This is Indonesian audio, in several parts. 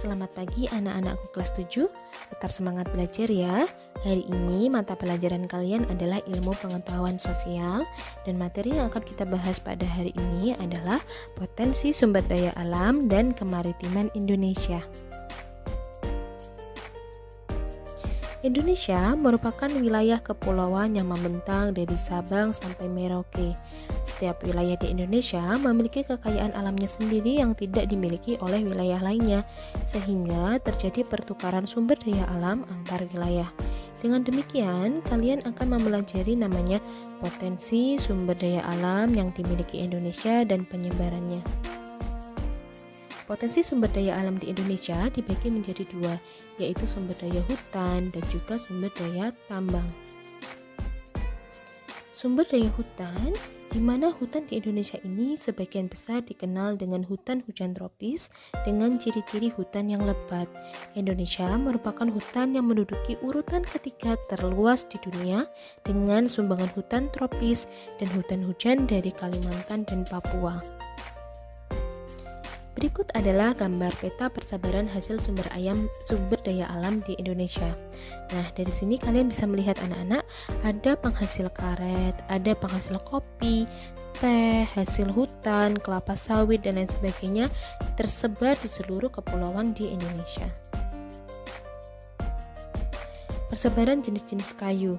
Selamat pagi anak-anakku kelas 7. Tetap semangat belajar ya. Hari ini mata pelajaran kalian adalah ilmu pengetahuan sosial dan materi yang akan kita bahas pada hari ini adalah potensi sumber daya alam dan kemaritiman Indonesia. Indonesia merupakan wilayah kepulauan yang membentang dari Sabang sampai Merauke. Setiap wilayah di Indonesia memiliki kekayaan alamnya sendiri yang tidak dimiliki oleh wilayah lainnya, sehingga terjadi pertukaran sumber daya alam antar wilayah. Dengan demikian, kalian akan mempelajari namanya potensi sumber daya alam yang dimiliki Indonesia dan penyebarannya. Potensi sumber daya alam di Indonesia dibagi menjadi dua, yaitu sumber daya hutan dan juga sumber daya tambang. Sumber daya hutan, di mana hutan di Indonesia ini sebagian besar dikenal dengan hutan hujan tropis dengan ciri-ciri hutan yang lebat. Indonesia merupakan hutan yang menduduki urutan ketiga terluas di dunia dengan sumbangan hutan tropis dan hutan hujan dari Kalimantan dan Papua. Berikut adalah gambar peta persebaran hasil sumber daya alam di Indonesia. Nah, dari sini kalian bisa melihat anak-anak, ada penghasil karet, ada penghasil kopi, teh, hasil hutan, kelapa sawit, dan lain sebagainya tersebar di seluruh kepulauan di Indonesia. Persebaran jenis-jenis kayu.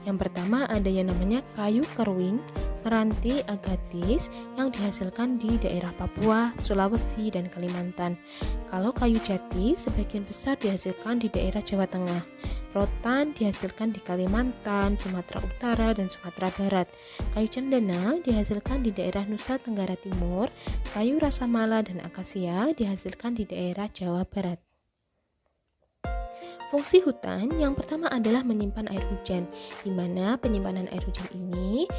Yang pertama ada yang namanya kayu keruing, meranti, agatis yang dihasilkan di daerah Papua, Sulawesi, dan Kalimantan. Kalau kayu jati sebagian besar dihasilkan di daerah Jawa Tengah. Rotan dihasilkan di Kalimantan, Sumatera Utara, dan Sumatera Barat. Kayu cendana dihasilkan di daerah Nusa Tenggara Timur. Kayu rasamala dan akasia dihasilkan di daerah Jawa Barat. Fungsi hutan yang pertama adalah menyimpan air hujan, di mana penyimpanan air hujan ini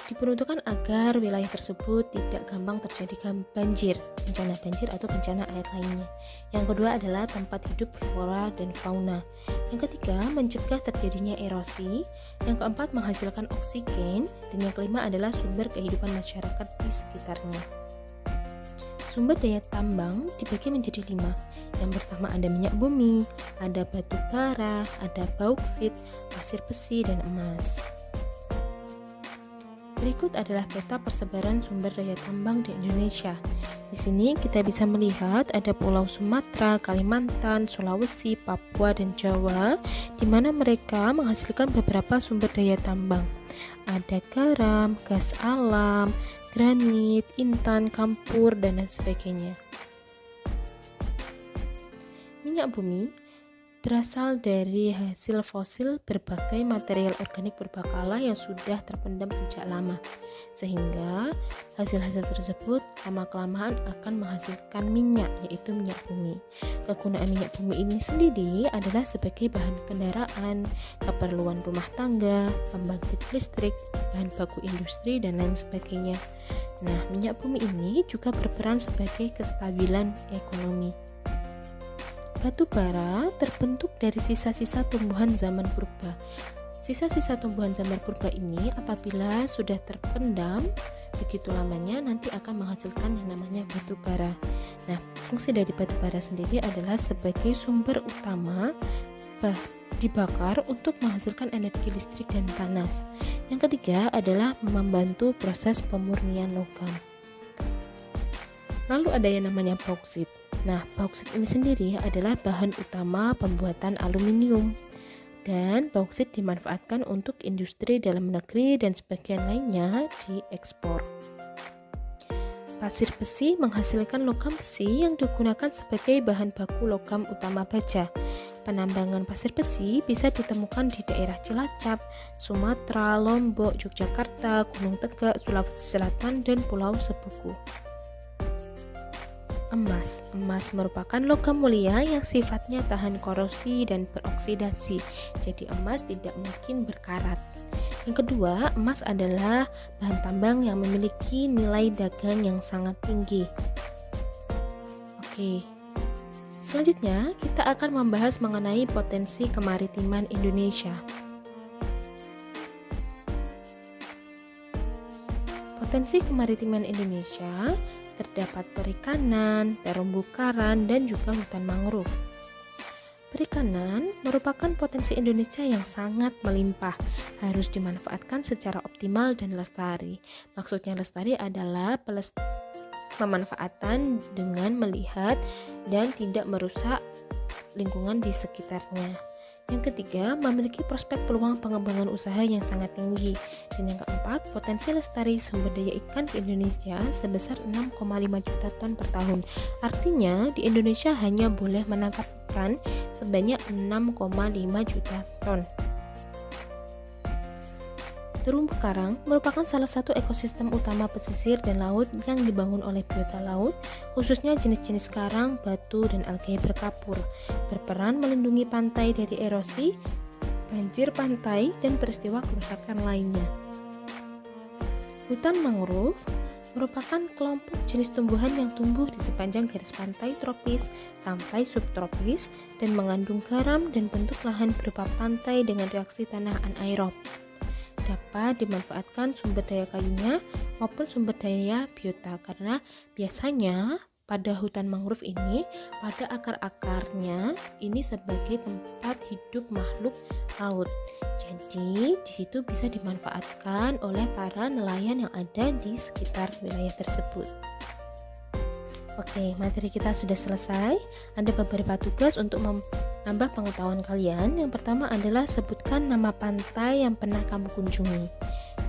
diperuntukkan agar wilayah tersebut tidak gampang terjadi bencana banjir atau bencana air lainnya. Yang kedua adalah tempat hidup flora dan fauna. Yang ketiga, mencegah terjadinya erosi. Yang keempat, menghasilkan oksigen. Dan yang kelima adalah sumber kehidupan masyarakat di sekitarnya. Sumber daya tambang dibagi menjadi 5. Yang pertama ada minyak bumi, ada batu bara, ada bauksit, pasir besi, dan emas. Berikut adalah peta persebaran sumber daya tambang di Indonesia. Di sini kita bisa melihat ada Pulau Sumatera, Kalimantan, Sulawesi, Papua, dan Jawa, di mana mereka menghasilkan beberapa sumber daya tambang. Ada garam, gas alam, granit, intan, kapur, dan lain sebagainya. Minyak bumi berasal dari hasil fosil berbagai material organik berbakala yang sudah terpendam sejak lama, sehingga hasil-hasil tersebut lama-kelamaan akan menghasilkan minyak, yaitu minyak bumi. Kegunaan minyak bumi ini sendiri adalah sebagai bahan kendaraan, keperluan rumah tangga, pembangkit listrik, bahan baku industri, dan lain sebagainya. Nah, minyak bumi ini juga berperan sebagai kestabilan ekonomi. Batu bara terbentuk dari sisa-sisa tumbuhan zaman purba. Sisa-sisa tumbuhan zaman purba ini apabila sudah terpendam begitu lamanya nanti akan menghasilkan yang namanya batu bara. Nah, fungsi dari batu bara sendiri adalah sebagai sumber utama dibakar untuk menghasilkan energi listrik dan panas. Yang ketiga adalah membantu proses pemurnian logam. Lalu ada yang namanya bauksit. Nah, bauksit ini sendiri adalah bahan utama pembuatan aluminium, dan bauksit dimanfaatkan untuk industri dalam negeri dan sebagian lainnya diekspor. Pasir besi menghasilkan logam besi yang digunakan sebagai bahan baku logam utama baja. Penambangan pasir besi bisa ditemukan di daerah Cilacap, Sumatera, Lombok, Yogyakarta, Gunung Tegak, Sulawesi Selatan, dan Pulau Sebuku. Emas merupakan logam mulia yang sifatnya tahan korosi dan beroksidasi. Jadi emas tidak mungkin berkarat. Yang kedua, emas adalah bahan tambang yang memiliki nilai dagang yang sangat tinggi. Oke. Selanjutnya, kita akan membahas mengenai potensi kemaritiman Indonesia. Potensi kemaritiman Indonesia terdapat perikanan, terumbu karang, dan juga hutan mangrove. Perikanan merupakan potensi Indonesia yang sangat melimpah, harus dimanfaatkan secara optimal dan lestari. Maksudnya lestari adalah pemanfaatan dengan melihat dan tidak merusak lingkungan di sekitarnya. Yang ketiga, memiliki prospek peluang pengembangan usaha yang sangat tinggi. Dan yang keempat, potensi lestari sumber daya ikan di Indonesia sebesar 6,5 juta ton per tahun. Artinya, di Indonesia hanya boleh menangkap ikan sebanyak 6,5 juta ton. Terumbu karang merupakan salah satu ekosistem utama pesisir dan laut yang dibangun oleh biota laut, khususnya jenis-jenis karang, batu, dan algae berkapur, berperan melindungi pantai dari erosi, banjir pantai, dan peristiwa kerusakan lainnya. Hutan mangrove merupakan kelompok jenis tumbuhan yang tumbuh di sepanjang garis pantai tropis sampai subtropis dan mengandung garam dan bentuk lahan berupa pantai dengan reaksi tanah anaerob. Dapat dimanfaatkan sumber daya kayunya maupun sumber daya biota, karena biasanya pada hutan mangrove ini pada akar-akarnya ini sebagai tempat hidup makhluk laut. Jadi di situ bisa dimanfaatkan oleh para nelayan yang ada di sekitar wilayah tersebut. Oke, materi kita sudah selesai. Ada beberapa tugas untuk menambah pengetahuan kalian. Yang pertama adalah sebutkan nama pantai yang pernah kamu kunjungi.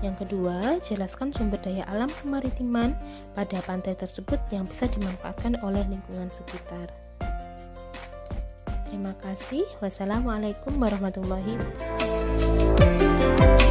Yang kedua, jelaskan sumber daya alam kemaritiman pada pantai tersebut yang bisa dimanfaatkan oleh lingkungan sekitar. Terima kasih. Wassalamualaikum warahmatullahi wabarakatuh.